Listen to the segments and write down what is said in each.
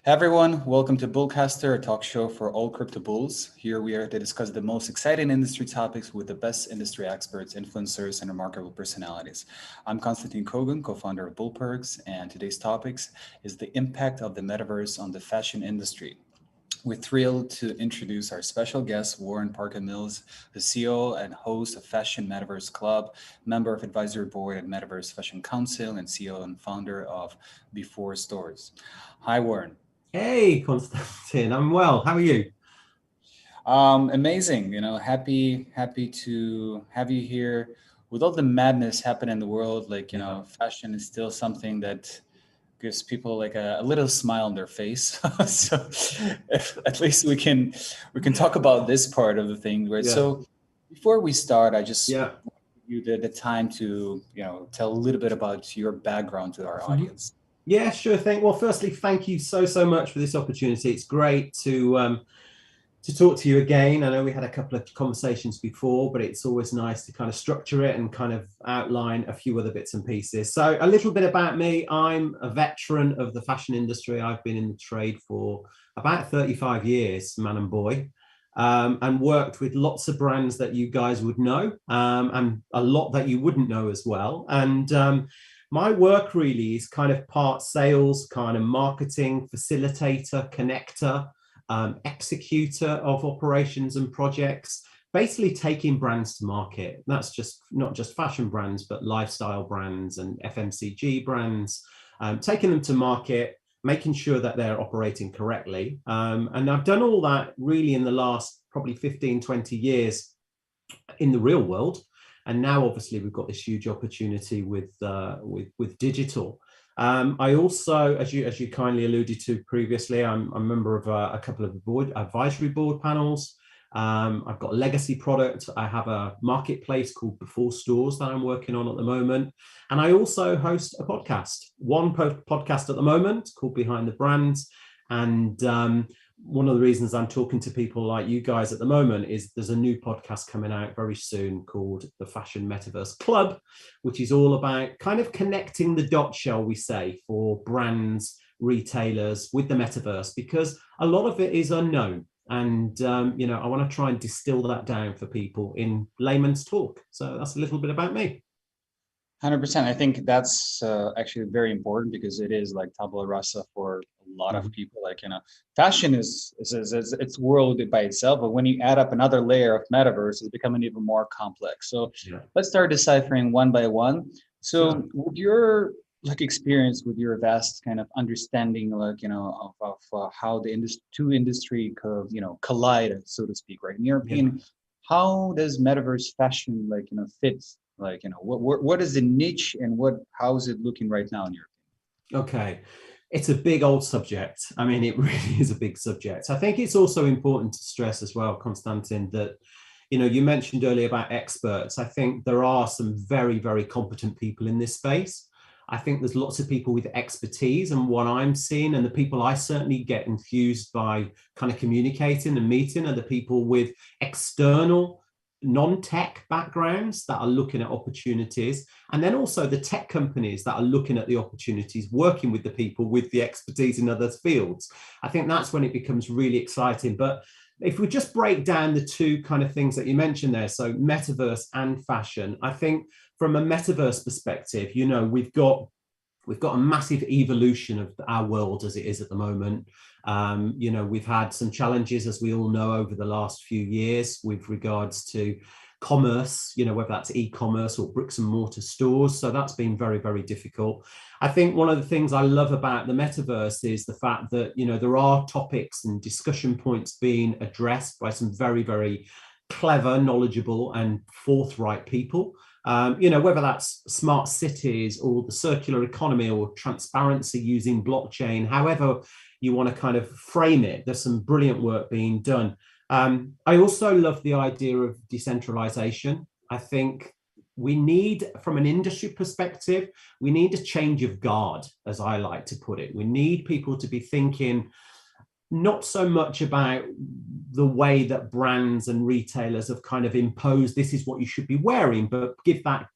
Hey everyone, welcome to BullCaster, a talk show for all crypto bulls. Here we are to discuss the most exciting industry topics with the best industry experts, influencers, and remarkable personalities. I'm Konstantin Kogan, co-founder of BullPerks, and today's topics is the impact of the metaverse on the fashion industry. We're thrilled to introduce our special guest, Warren Parker-Mills, the CEO and host of Fashion Metaverse Club, member of advisory board at Metaverse Fashion Council, and CEO and founder of Before Stores. Hi, Warren. Hey, Konstantin, I'm well. How are you? Amazing. Happy to have you here. With all the madness happening in the world, fashion is still something that gives people like a little smile on their face. So at least we can talk about this part of the thing, right? Yeah. So before we start, I just Yeah. give you the time to tell a little bit about your background to our audience. Yeah, sure thing. Well, firstly, thank you so much for this opportunity. It's great to talk to you again. I know we had a couple of conversations before, but it's always nice to kind of structure it and kind of outline a few other bits and pieces. So a little bit about me. I'm a veteran of the fashion industry. I've been in the trade for about 35 years, man and boy. And worked with lots of brands that you guys would know, and a lot that you wouldn't know as well. And my work really is kind of part sales, kind of marketing, facilitator, connector, executor of operations and projects, basically taking brands to market. That's just not just fashion brands, but lifestyle brands and FMCG brands, taking them to market, making sure that they're operating correctly. And I've done all that really in the last probably 15, 20 years in the real world. And now, obviously, we've got this huge opportunity with digital. I also, as you kindly alluded to previously, I'm a member of a couple of advisory board panels. I've got a legacy product. I have a marketplace called Before Stores that I'm working on at the moment. And I also host a podcast, one podcast at the moment called Behind the Brands. And one of the reasons I'm talking to people like you guys at the moment is there's a new podcast coming out very soon called the Fashion Metaverse Club, which is all about kind of connecting the dots, shall we say, for brands, retailers with the metaverse, because a lot of it is unknown. And, I want to try and distill that down for people in layman's talk. So that's a little bit about me. 100%. I think that's actually very important because it is like tabula rasa for a lot of people. Fashion is it's world by itself, but when you add up another layer of metaverse, it's becoming even more complex. So let's start deciphering one by one. So with your experience, with your vast kind of understanding, of how the two industry collide, so to speak, right? In your opinion, how does metaverse fashion fit? What is the niche and how is it looking right now in your opinion? Okay, it's a big old subject. I mean, it really is a big subject. I think it's also important to stress as well, Konstantin, that you mentioned earlier about experts. I think there are some very, very competent people in this space. I think there's lots of people with expertise, and what I'm seeing and the people I certainly get infused by kind of communicating and meeting are the people with external non-tech backgrounds that are looking at opportunities, and then also the tech companies that are looking at the opportunities, working with the people with the expertise in other fields. I think that's when it becomes really exciting. But if we just break down the two kind of things that you mentioned there, so metaverse and fashion, I think from a metaverse perspective, we've got a massive evolution of our world as it is at the moment. We've had some challenges, as we all know, over the last few years with regards to commerce, whether that's e-commerce or bricks and mortar stores. So that's been very, very difficult. I think one of the things I love about the metaverse is the fact that, there are topics and discussion points being addressed by some very, very clever, knowledgeable and forthright people. Whether that's smart cities or the circular economy or transparency using blockchain, however you want to kind of frame it, there's some brilliant work being done. I also love the idea of decentralization. I think we need, from an industry perspective, we need a change of guard, as I like to put it. We need people to be thinking not so much about the way that brands and retailers have kind of imposed this is what you should be wearing, but give that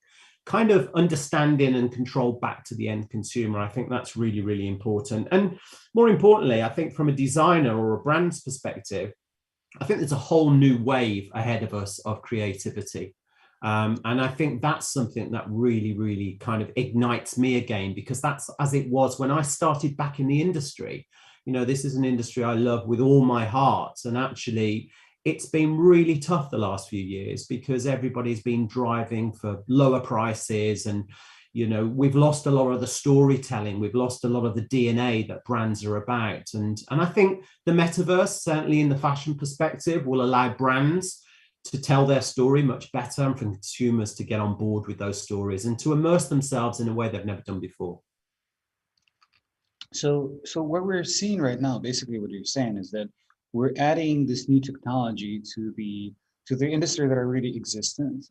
kind of understanding and control back to the end consumer. I think that's really, really important. And more importantly, I think from a designer or a brand's perspective, I think there's a whole new wave ahead of us of creativity. And I think that's something that really, really kind of ignites me again, because that's as it was when I started back in the industry. You know, this is an industry I love with all my heart. And actually, it's been really tough the last few years because everybody's been driving for lower prices. And, you know, we've lost a lot of the storytelling. We've lost a lot of the DNA that brands are about. And I think the metaverse, certainly in the fashion perspective, will allow brands to tell their story much better and for consumers to get on board with those stories and to immerse themselves in a way they've never done before. So what we're seeing right now, basically what you're saying is that we're adding this new technology to the industry that already existing,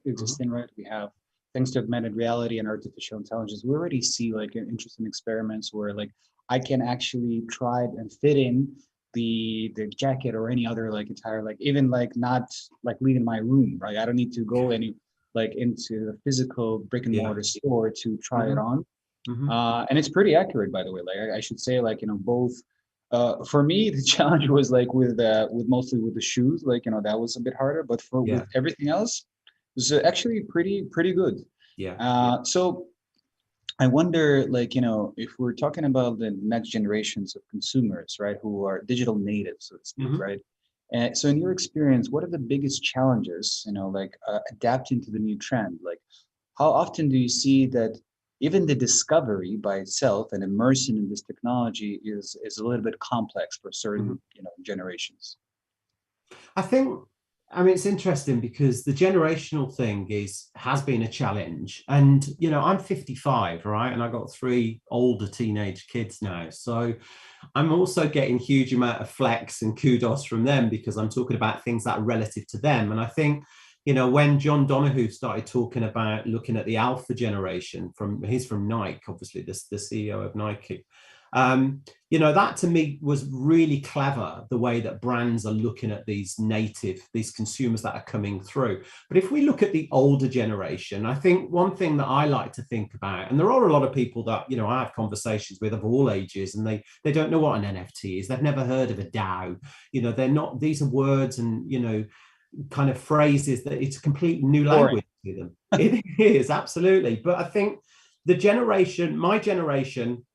right? We have, thanks to augmented reality and artificial intelligence, we already see like interesting experiments where like I can actually try and fit in the jacket or any other like attire, like even like not like leaving my room, right? I don't need to go any like into the physical brick and mortar store to try it on. And it's pretty accurate, by the way. Like I should say, like, you know, both. For me, the challenge was like with mostly with the shoes, like, you know, that was a bit harder. But with everything else, it was actually pretty good. So I wonder, like, you know, if we're talking about the next generations of consumers, right, who are digital natives, so to speak, right? And so in your experience, what are the biggest challenges, you know, like adapting to the new trend? Like, how often do you see that even the discovery by itself and immersion in this technology is a little bit complex for certain, you know, generations? I think, I mean, it's interesting because the generational thing has been a challenge. And, you know, I'm 55, right? And I got 3 older teenage kids now. So I'm also getting huge amount of flex and kudos from them because I'm talking about things that are relative to them. And I think, you know, when John Donahue started talking about looking at the alpha generation he's from Nike, obviously, the CEO of Nike. You know, that to me was really clever, the way that brands are looking at these consumers that are coming through. But if we look at the older generation, I think one thing that I like to think about, and there are a lot of people that, you know, I have conversations with of all ages, and they don't know what an NFT is. They've never heard of a DAO. You know, they're not, these are words and, you know, kind of phrases that it's a complete new language to them. It is, absolutely. But I think my generation,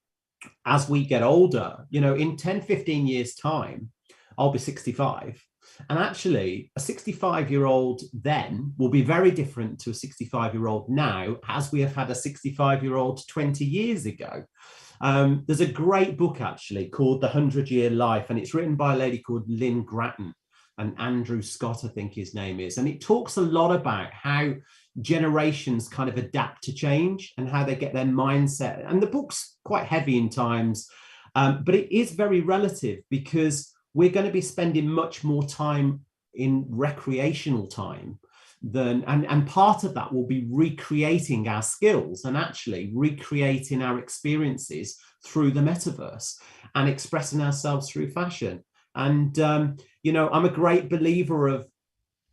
as we get older, you know, in 10, 15 years time, I'll be 65. And actually a 65-year-old then will be very different to a 65-year-old now, as we have had a 65-year-old 20 years ago. There's a great book actually called The 100-Year Life, and it's written by a lady called Lynn Gratton and Andrew Scott, I think his name is. And it talks a lot about how generations kind of adapt to change and how they get their mindset. And the book's quite heavy in times, but it is very relative because we're going to be spending much more time in recreational time and part of that will be recreating our skills and actually recreating our experiences through the metaverse and expressing ourselves through fashion. And, you know, I'm a great believer of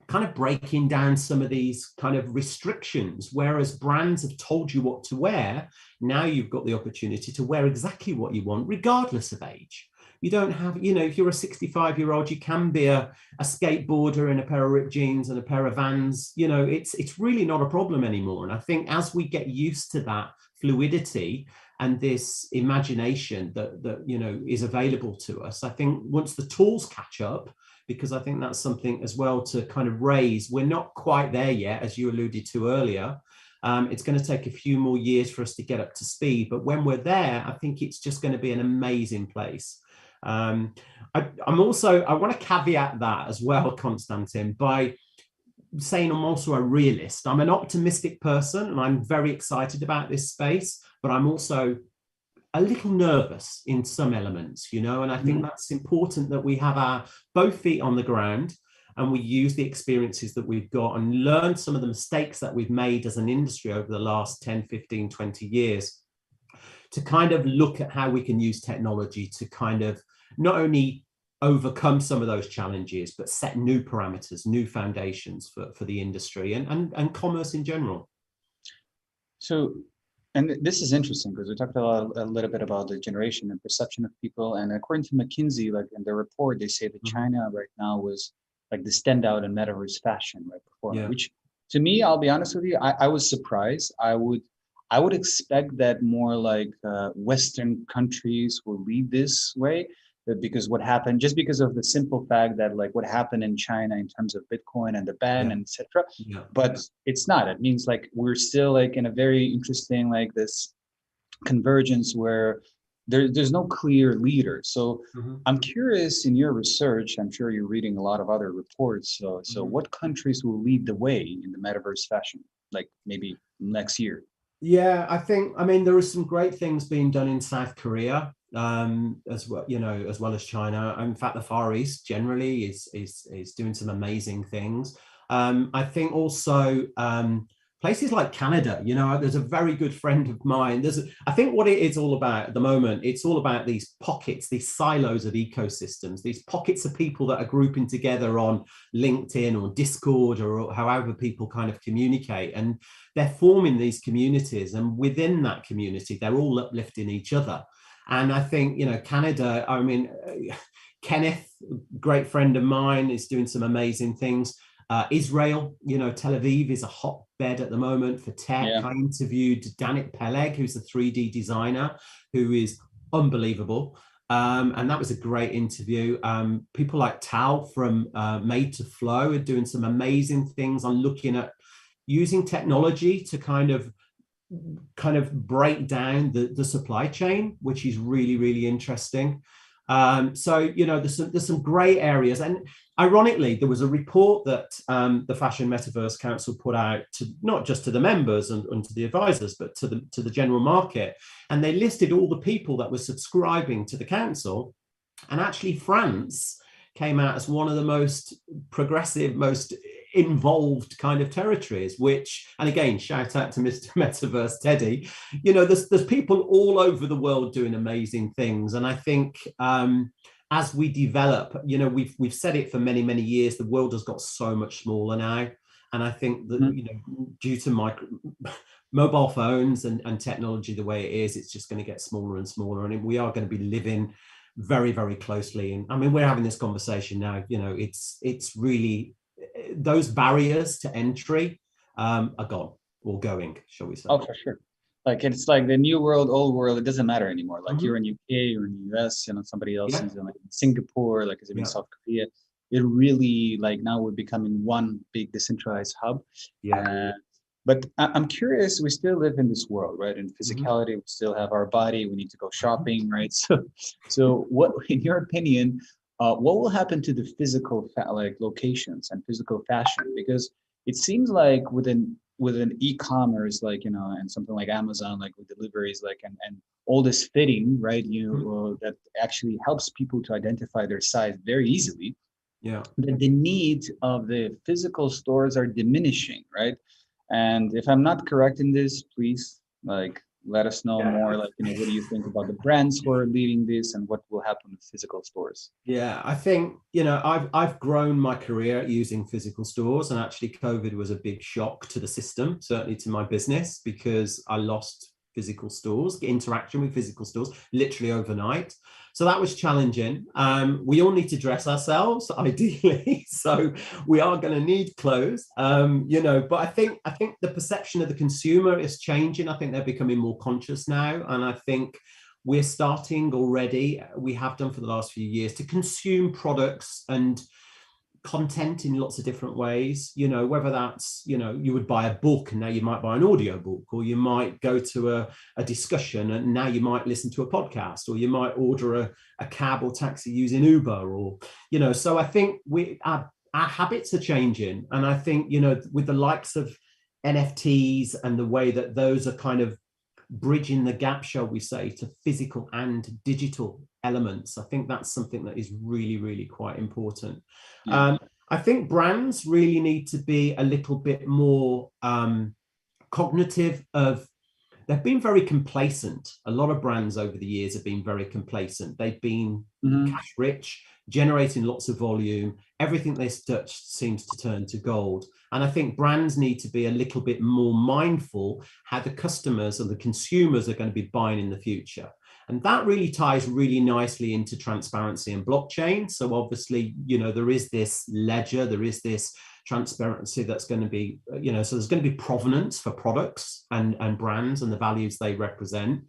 kind of breaking down some of these kind of restrictions, whereas brands have told you what to wear. Now you've got the opportunity to wear exactly what you want, regardless of age. You don't have, you know, if you're a 65-year-old, you can be a skateboarder in a pair of ripped jeans and a pair of Vans. You know, it's really not a problem anymore. And I think as we get used to that fluidity and this imagination that you know is available to us, I think once the tools catch up, because I think that's something as well to kind of raise, we're not quite there yet, as you alluded to earlier. It's going to take a few more years for us to get up to speed, but when we're there, I think it's just going to be an amazing place. I want to caveat that as well, Konstantin, by saying I'm also a realist. I'm an optimistic person and I'm very excited about this space, but I'm also a little nervous in some elements, you know, and I think that's important that we have our both feet on the ground and we use the experiences that we've got and learn some of the mistakes that we've made as an industry over the last 10, 15, 20 years to kind of look at how we can use technology to kind of not only overcome some of those challenges, but set new parameters, new foundations for the industry and commerce in general. So, and this is interesting because we talked a little bit about the generation and perception of people. And according to McKinsey, like in their report, they say that Mhm. China right now was like the standout in metaverse fashion, right, performer. Yeah. Which to me, I'll be honest with you, I was surprised. I would expect that more like Western countries will lead this way, because what happened, just because of the simple fact that like what happened in China in terms of Bitcoin and the ban Yeah. and etc. Yeah. But it's not. It means like we're still like in a very interesting like this convergence where there's no clear leader. So Mhm. I'm curious in your research, I'm sure you're reading a lot of other reports. So Mhm. what countries will lead the way in the metaverse fashion, like maybe next year? Yeah, I mean, there are some great things being done in South Korea, as well, as well as China. In fact, the Far East generally is doing some amazing things. I think also places like Canada. There's a very good friend of mine. I think what it is all about at the moment, it's all about these pockets, these silos of ecosystems, these pockets of people that are grouping together on LinkedIn or Discord or however people kind of communicate. And they're forming these communities, and within that community they're all uplifting each other. And I think, Canada, I mean, Kenneth, great friend of mine, is doing some amazing things. Israel, Tel Aviv is a hotbed at the moment for tech. Yeah. I interviewed Danit Peleg, who's a 3D designer, who is unbelievable. And that was a great interview. People like Tal from Made to Flow are doing some amazing things on looking at using technology to kind of break down the supply chain, which is really, really interesting. So there's some gray areas, and ironically, there was a report that the Fashion Metaverse Council put out to not just to the members and to the advisors, but to the general market, and they listed all the people that were subscribing to the council, and actually France came out as one of the most progressive, most involved kind of territories, which, and again, shout out to Mr. Metaverse Teddy, there's people all over the world doing amazing things. And I think as we develop, we've said it for many, many years, the world has got so much smaller now. And I think that, Mhm. due to mobile phones and technology the way it is, it's just going to get smaller and smaller. And we are going to be living very, very closely. And I mean, we're having this conversation now, it's really, those barriers to entry are gone, or going, shall we say. Oh, for sure. Like it's like the new world, old world. It doesn't matter anymore. Like you're Mhm. in UK, you're in US, somebody else Yeah, is in like Singapore, like is in yeah, South Korea. It really like now we're becoming one big decentralized hub. yeah. Uh, but I'm curious. We still live in this world, right? In Mhm. physicality, we still have our body. We need to go Mhm. shopping, right? So what, in your opinion, what will happen to the physical like locations and physical fashion? Because it seems like within e-commerce, like and something like Amazon, like with deliveries, like and all this fitting, right? That actually helps people to identify their size very easily. Yeah. That the need of the physical stores are diminishing, right? And if I'm not correct in this, please like let us know more. Yeah. Like what do you think about the brands who are leading this, and what will happen with physical stores? Yeah, I think, I've grown my career using physical stores, and actually COVID was a big shock to the system, certainly to my business, because I lost physical stores, interaction with physical stores, literally overnight. So that was challenging. We all need to dress ourselves, ideally, so we are going to need clothes. But I think the perception of the consumer is changing. I think they're becoming more conscious now, and I think we're starting already, we have done for the last few years, to consume products and content in lots of different ways. Whether that's, you would buy a book and now you might buy an audio book, or you might go to a discussion and now you might listen to a podcast, or you might order a cab or taxi using Uber, or so I think our habits are changing. And I think, with the likes of NFTs and the way that those are kind of bridging the gap, shall we say, to physical and digital elements, I think that's something that is really, really quite important. Yeah. I think brands really need to be a little bit more cognitive of they've been very complacent. A lot of brands over the years have been very complacent. They've been Hmm. cash rich, generating lots of volume. Everything they touch seems to turn to gold. And I think brands need to be a little bit more mindful how the customers and the consumers are going to be buying in the future. And that really ties really nicely into transparency and blockchain. So obviously, there is this ledger, there is this transparency that's going to be, so there's going to be provenance for products and brands and the values they represent,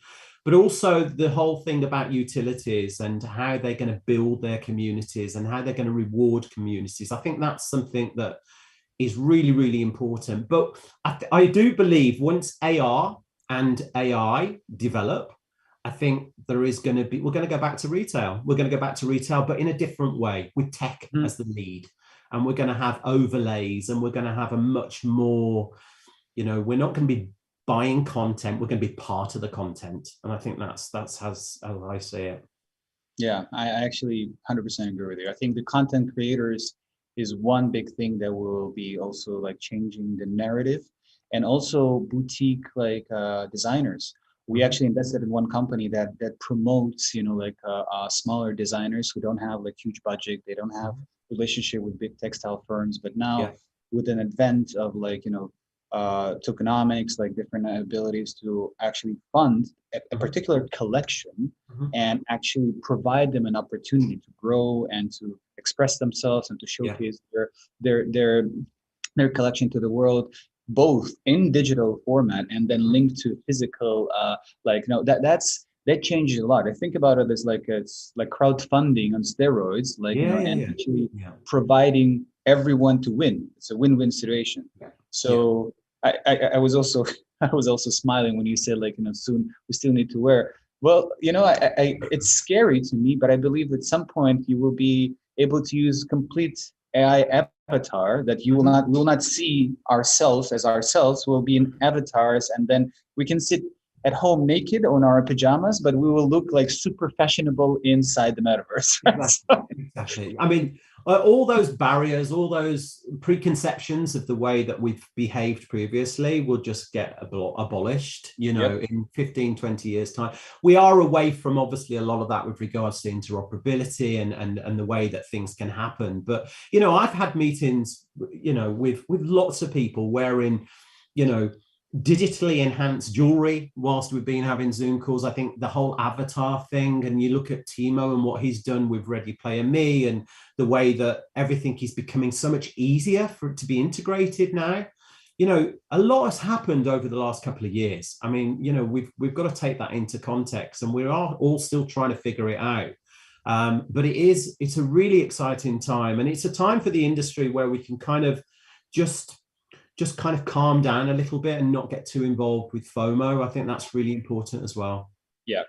but also the whole thing about utilities and how they're going to build their communities and how they're going to reward communities. I think that's something that is really, really important. But I do believe once AR and AI develop, I think we're going to go back to retail. We're going to go back to retail, but in a different way, with tech as the lead. And we're going to have overlays, and we're going to have a much more, we're not going to be buying content, we're going to be part of the content. And I think that's how I see it. Yeah, I actually 100% agree with you. I think the content creators is one big thing that will be also like changing the narrative, and also boutique like designers. We actually invested in one company that promotes, smaller designers who don't have like huge budget, they don't have relationship with big textile firms, but now with an advent of like, tokenomics, like different abilities to actually fund a particular collection and actually provide them an opportunity to grow and to express themselves and to showcase their collection to the world, both in digital format and then linked to physical, that changes a lot. I think about it as like it's like crowdfunding on steroids, actually providing everyone to win. It's a win-win situation. So I was also I was also smiling when you said like, soon we still need to wear. Well, it's scary to me, but I believe at some point you will be able to use complete AI avatar that you will not see ourselves as ourselves. We'll be in avatars, and then we can sit at home naked on our pajamas, but we will look like super fashionable inside the metaverse. Exactly. I mean, all those barriers, all those preconceptions of the way that we've behaved previously will just get abolished, in 15, 20 years time. We are away from obviously a lot of that with regards to interoperability and the way that things can happen. But, I've had meetings, with lots of people wearing, digitally enhanced jewelry whilst we've been having Zoom calls. I think the whole avatar thing, and you look at Timo and what he's done with Ready Player Me and the way that everything is becoming so much easier for it to be integrated now. A lot has happened over the last couple of years. I mean, we've got to take that into context, and we are all still trying to figure it out. But it's a really exciting time, and it's a time for the industry where we can kind of just kind of calm down a little bit and not get too involved with FOMO. I think that's really important as well. Yeah.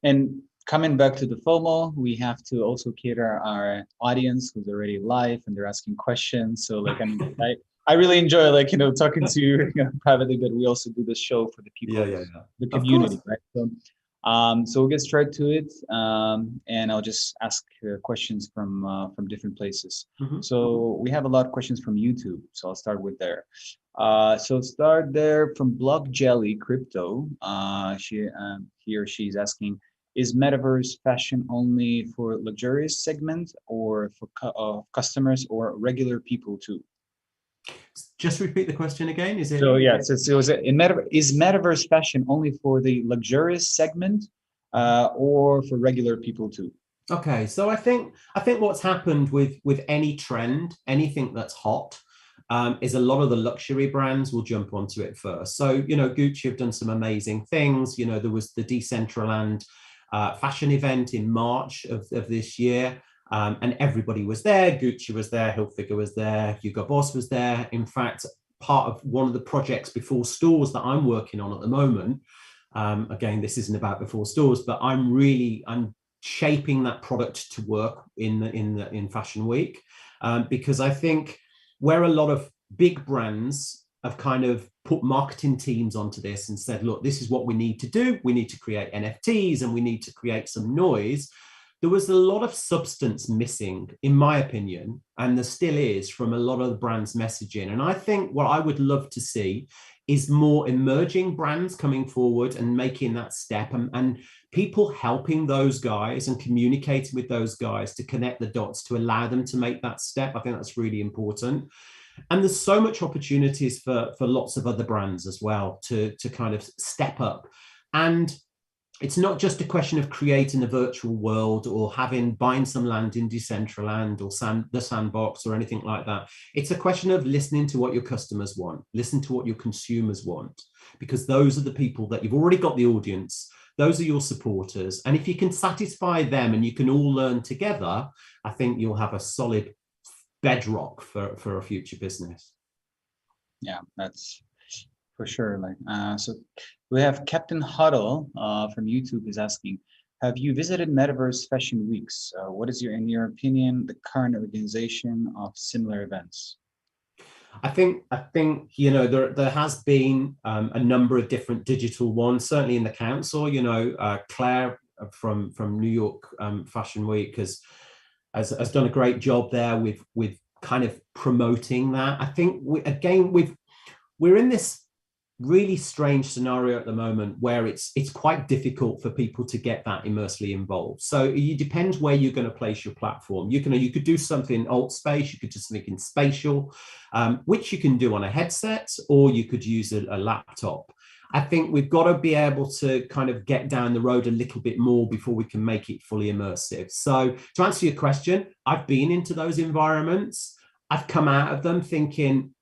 And coming back to the FOMO, we have to also cater our audience who's already live and they're asking questions. So like, I really enjoy talking to you privately, but we also do this show for the people, the community, right? So we'll get straight to it, and I'll just ask questions from different places. So we have a lot of questions from YouTube, so I'll start with there. So start there from Block Jelly Crypto. He or she's asking, is Metaverse fashion only for luxurious segment or for customers or regular people too? Just repeat the question again. Is it? So yes, is Metaverse fashion only for the luxurious segment, or for regular people too? Okay, so I think what's happened with any trend, anything that's hot, is a lot of the luxury brands will jump onto it first. So Gucci have done some amazing things. There was the Decentraland fashion event in March of this year. And everybody was there. Gucci was there, Hilfiger was there, Hugo Boss was there. In fact, part of one of the projects before stores that I'm working on at the moment, again, this isn't about before stores, but I'm shaping that product to work in Fashion Week, because I think where a lot of big brands have kind of put marketing teams onto this and said, look, this is what we need to do. We need to create NFTs and we need to create some noise. There was a lot of substance missing, in my opinion, and there still is from a lot of the brand's messaging. And I think what I would love to see is more emerging brands coming forward and making that step, and people helping those guys and communicating with those guys to connect the dots to allow them to make that step. I think that's really important. And there's so much opportunities for lots of other brands as well to kind of step up. And it's not just a question of creating a virtual world or buying some land in Decentraland or the Sandbox or anything like that. It's a question of listening to what your customers want, listen to what your consumers want, because those are the people that you've already got the audience. Those are your supporters. And if you can satisfy them and you can all learn together, I think you'll have a solid bedrock for a future business. Yeah, that's for sure. So we have Captain Huddle from YouTube is asking, have you visited Metaverse Fashion Weeks? What is in your opinion, the current organization of similar events? I think there has been a number of different digital ones, certainly in the council. Claire from New York Fashion Week has done a great job there with kind of promoting that. I think we're in this really strange scenario at the moment where it's quite difficult for people to get that immersively involved. So it depends where you're going to place your platform. You could do something in alt space, you could do something in spatial, which you can do on a headset, or you could use a laptop. I think we've got to be able to kind of get down the road a little bit more before we can make it fully immersive. So to answer your question, I've been into those environments. I've come out of them thinking,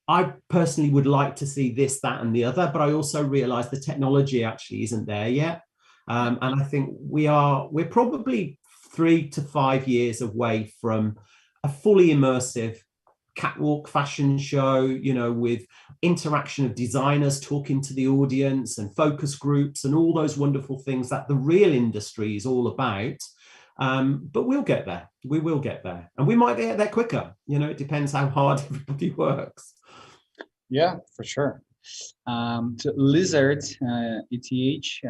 I personally would like to see this, that, and the other, but I also realize the technology actually isn't there yet. And I think we're probably 3 to 5 years away from a fully immersive catwalk fashion show, with interaction of designers talking to the audience and focus groups and all those wonderful things that the real industry is all about. But we'll get there. We will get there. And we might get there quicker. It depends how hard everybody works. Yeah, for sure. So Lizard ETH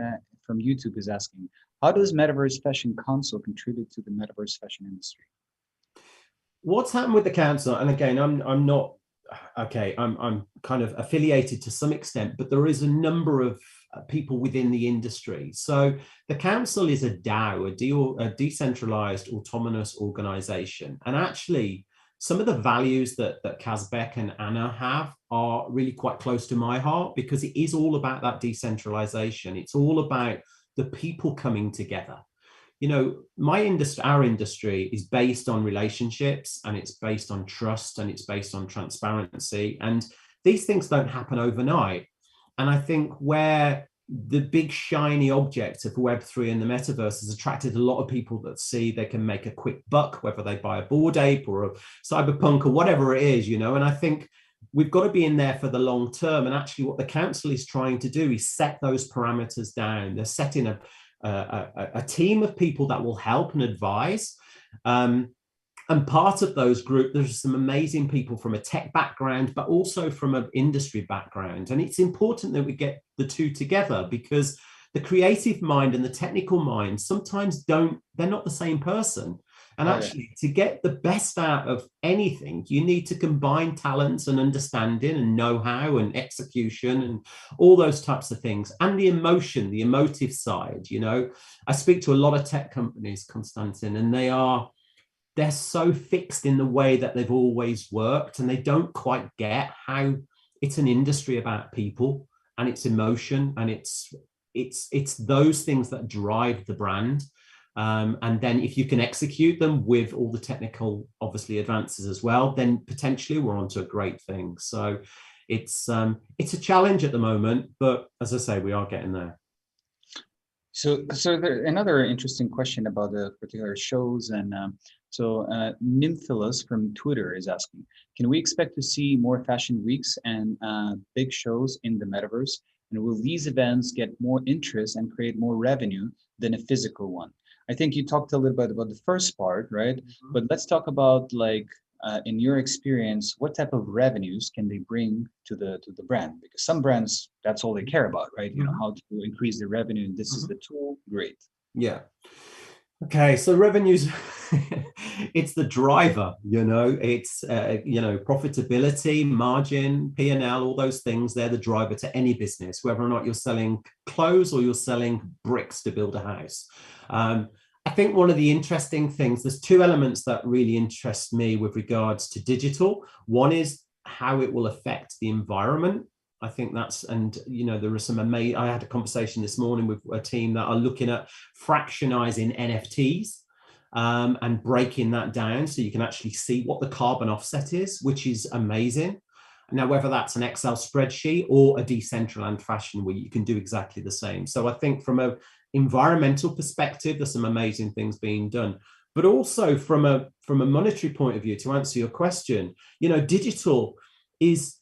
from YouTube is asking, how does Metaverse Fashion Council contribute to the Metaverse fashion industry? What's happened with the council, and again, I'm not okay, I'm kind of affiliated to some extent, but there is a number of people within the industry. So the council is a DAO, a decentralized autonomous organization. And actually, some of the values that Kazbek and Anna have are really quite close to my heart, because it is all about that decentralization. It's all about the people coming together. Our industry is based on relationships, and it's based on trust, and it's based on transparency. And these things don't happen overnight. And I think where the big shiny object of Web3 and the metaverse has attracted a lot of people that see they can make a quick buck, whether they buy a Bored Ape or a Cyberpunk or whatever it is, and I think we've got to be in there for the long term. And actually what the council is trying to do is set those parameters down. They're setting a team of people that will help and advise. And part of those groups, there's some amazing people from a tech background, but also from an industry background. And it's important that we get the two together, because the creative mind and the technical mind sometimes they're not the same person. And actually, to get the best out of anything, you need to combine talents and understanding and know-how and execution and all those types of things. And the emotion, the emotive side, I speak to a lot of tech companies, Konstantin, and they're so fixed in the way that they've always worked, and they don't quite get how it's an industry about people and it's emotion, and it's those things that drive the brand. And then if you can execute them with all the technical, obviously, advances as well, then potentially we're onto a great thing. So it's a challenge at the moment, but as I say, we are getting there. So another interesting question about the particular shows, and Nymphilis from Twitter is asking, can we expect to see more fashion weeks and big shows in the metaverse? And will these events get more interest and create more revenue than a physical one? I think you talked a little bit about the first part, right? Mm-hmm. But let's talk about, in your experience, what type of revenues can they bring to the brand? Because some brands, that's all they care about, right? Mm-hmm. How to increase the revenue, and this mm-hmm. is the tool, great. Yeah. Okay, so revenues, it's the driver, it's, profitability, margin, P&L, all those things, they're the driver to any business, whether or not you're selling clothes or you're selling bricks to build a house. I think one of the interesting things, there's two elements that really interest me with regards to digital. One is how it will affect the environment. I think that's, and there are some amazing, I had a conversation this morning with a team that are looking at fractionizing NFTs, and breaking that down so you can actually see what the carbon offset is, which is amazing. Now, whether that's an Excel spreadsheet or a decentralized fashion where you can do exactly the same. So I think from an environmental perspective, there's some amazing things being done. But also from a monetary point of view, to answer your question, digital is,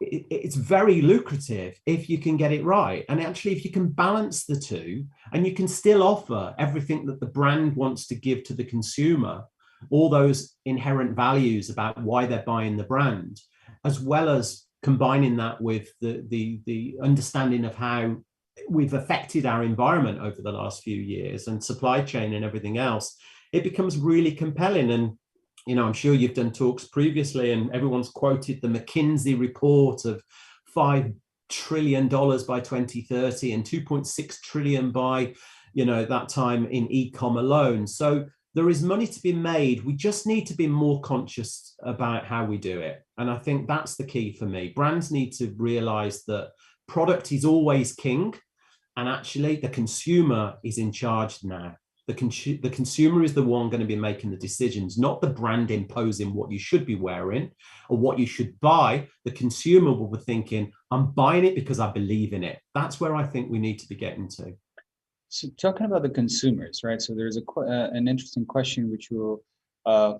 it's very lucrative if you can get it right. And actually, if you can balance the two and you can still offer everything that the brand wants to give to the consumer, all those inherent values about why they're buying the brand, as well as combining that with the understanding of how we've affected our environment over the last few years and supply chain and everything else, it becomes really compelling. And I'm sure you've done talks previously and everyone's quoted the McKinsey report of $5 trillion by 2030 and 2.6 trillion by, that time in e-com alone. So there is money to be made. We just need to be more conscious about how we do it. And I think that's the key for me. Brands need to realize that product is always king. And actually the consumer is in charge now. The consumer is the one going to be making the decisions, not the brand imposing what you should be wearing or what you should buy. The consumer will be thinking, I'm buying it because I believe in it. That's where I think we need to be getting to. So talking about the consumers, right? So there's an interesting question which will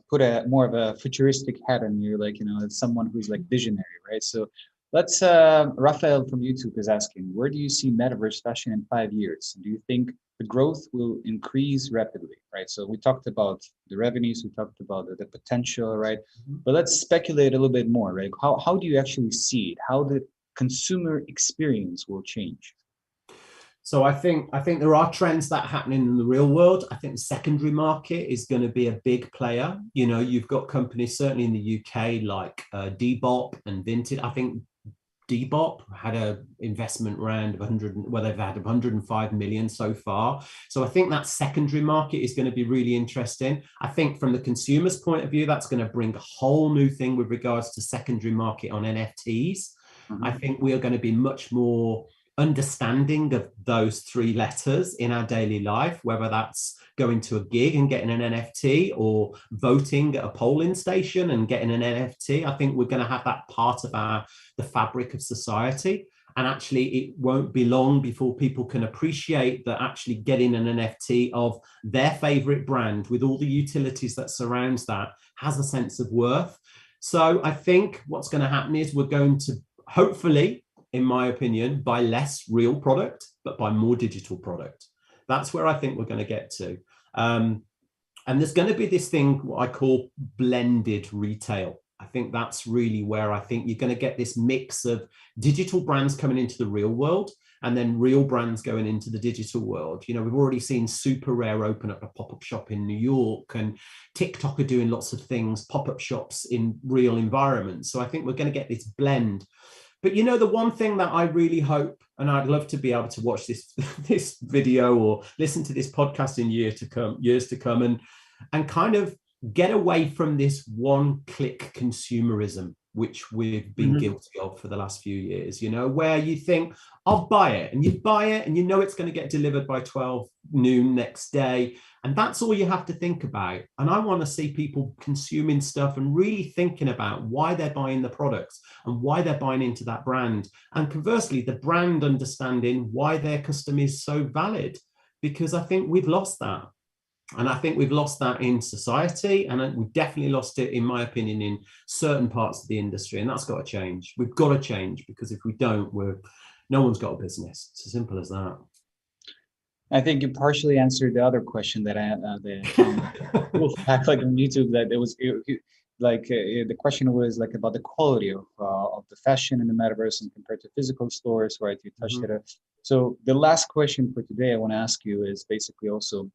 put a more of a futuristic hat on you, like as someone who's like visionary, right? So let's Raphael from YouTube is asking, where do you see Metaverse fashion in 5 years? Do you think the growth will increase rapidly, right? So we talked about the revenues, we talked about the potential, right? But let's speculate a little bit more, right? How do you actually see it? How the consumer experience will change? So I think there are trends that are happening in the real world. I think the secondary market is going to be a big player. You've got companies certainly in the UK like Depop and Vinted. I think Depop had an investment round of 100, well, they've had 105 million so far. So I think that secondary market is going to be really interesting. I think from the consumer's point of view, that's going to bring a whole new thing with regards to secondary market on NFTs. Mm-hmm. I think we are going to be much more understanding of those three letters in our daily life, whether that's going to a gig and getting an NFT or voting at a polling station and getting an NFT. I think we're going to have that part of the fabric of society. And actually, it won't be long before people can appreciate that actually getting an NFT of their favorite brand with all the utilities that surrounds that has a sense of worth. So I think what's going to happen is we're going to hopefully, in my opinion, buy less real product, but buy more digital product. That's where I think we're going to get to. And there's going to be this thing what I call blended retail. I think that's really where I think you're going to get this mix of digital brands coming into the real world and then real brands going into the digital world. We've already seen Super Rare open up a pop-up shop in New York, and TikTok are doing lots of things, pop-up shops in real environments. So I think we're going to get this blend. But the one thing that I really hope, and I'd love to be able to watch this video or listen to this podcast in years to come, and kind of get away from this one-click consumerism, which we've been guilty of for the last few years, where you think, I'll buy it, and you buy it, and it's going to get delivered by 12 noon next day. And that's all you have to think about. And I want to see people consuming stuff and really thinking about why they're buying the products and why they're buying into that brand. And conversely, the brand understanding why their custom is so valid, because I think we've lost that. And I think we've lost that in society, and we've definitely lost it, in my opinion, in certain parts of the industry. And that's got to change. We've got to change, because if we don't, no one's got a business. It's as simple as that. I think you partially answered the other question that back like on YouTube, that the question was like about the quality of the fashion in the metaverse and compared to physical stores, right? You touched it. So the last question for today I want to ask you is basically also,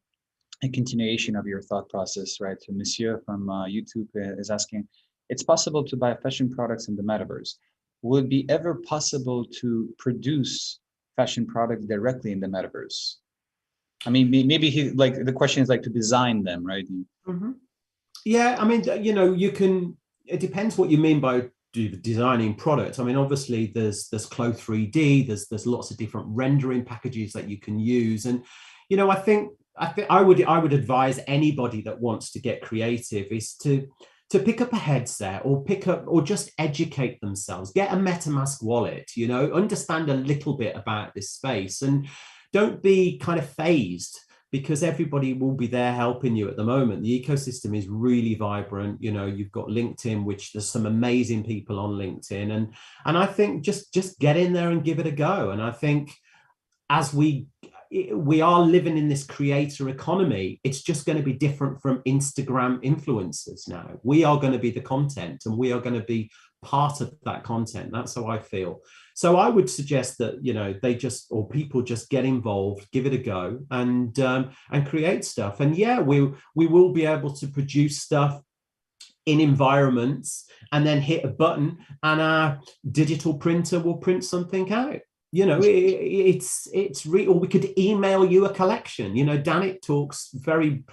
a continuation of your thought process, right? So Monsieur from YouTube is asking, it's possible to buy fashion products in the metaverse. Would it be ever possible to produce fashion products directly in the metaverse? I mean, maybe he like the question is like to design them, right? Mm-hmm. Yeah, I mean, you know, you can. It depends what you mean by designing products. I mean, obviously, there's Clo 3D. There's lots of different rendering packages that you can use, and you know, I think I would advise anybody that wants to get creative is to pick up a headset or pick up or just educate themselves. Get a MetaMask wallet. You know, understand a little bit about this space, and don't be kind of phased because everybody will be there helping you at the moment. The ecosystem is really vibrant. You know, you've got LinkedIn, which there's some amazing people on LinkedIn. And I think just get in there and give it a go. And I think as we are living in this creator economy, it's just going to be different from Instagram influencers now. We are going to be the content and we are going to be part of that content. That's how I feel. So I would suggest that, you know, they just, or people just get involved, give it a go, and create stuff. And yeah, we will be able to produce stuff in environments and then hit a button and our digital printer will print something out. You know, it's real. Or we could email you a collection. You know, Danik talks very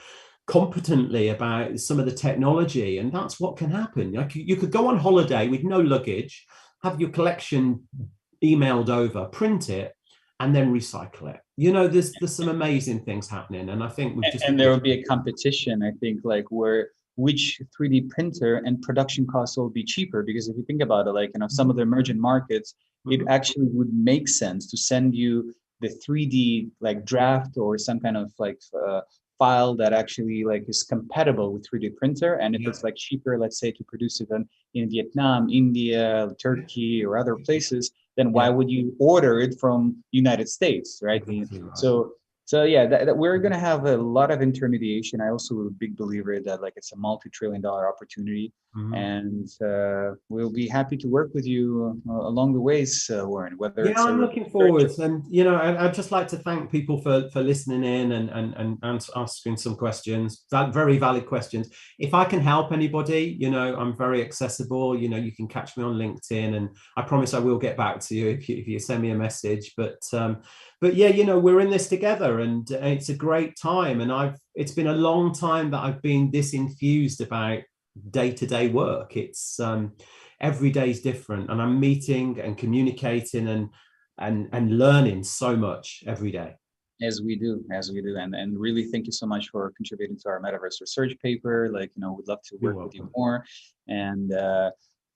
competently about some of the technology, and that's what can happen. Like you could go on holiday with no luggage, have your collection emailed over, print it, and then recycle it. You know, there's some amazing things happening, and I think we've just and there will be a competition, I think, like where which 3D printer and production costs will be cheaper. Because if you think about it, like, you know, some of the emerging markets, it actually would make sense to send you the 3D like draft or some kind of like file that actually like is compatible with 3D printer. And if it's like cheaper, let's say to produce it in Vietnam, India, Turkey, or other places, then why would you order it from United States, right? Exactly right. So yeah, that we're gonna have a lot of intermediation. I also am a big believer that like it's a multi-trillion-dollar opportunity, and we'll be happy to work with you along the ways, Warren. Whether it's I'm looking forward, and you know, I'd just like to thank people for listening in and asking some questions, very valid questions. If I can help anybody, you know, I'm very accessible. You know, you can catch me on LinkedIn, and I promise I will get back to you if you send me a message. But yeah, you know, we're in this together, and it's a great time. And it's been a long time that I've been this infused about day-to-day work. It's every day is different, and I'm meeting and communicating and learning so much every day. As we do, and really thank you so much for contributing to our metaverse research paper. Like, you know, we'd love to work with you more. And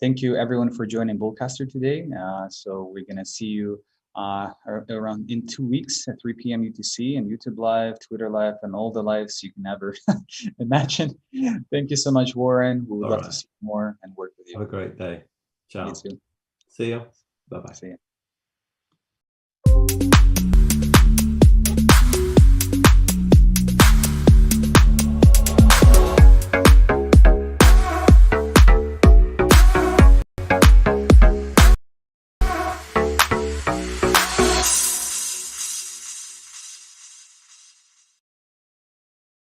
thank you everyone for joining BullCaster today. So we're gonna see you around in 2 weeks at 3 p.m. UTC and YouTube Live, Twitter Live, and all the lives you can ever imagine. Thank you so much, Warren. We would love to see more and work with you. Have a great day. Ciao. You too. See you. Bye-bye. See you.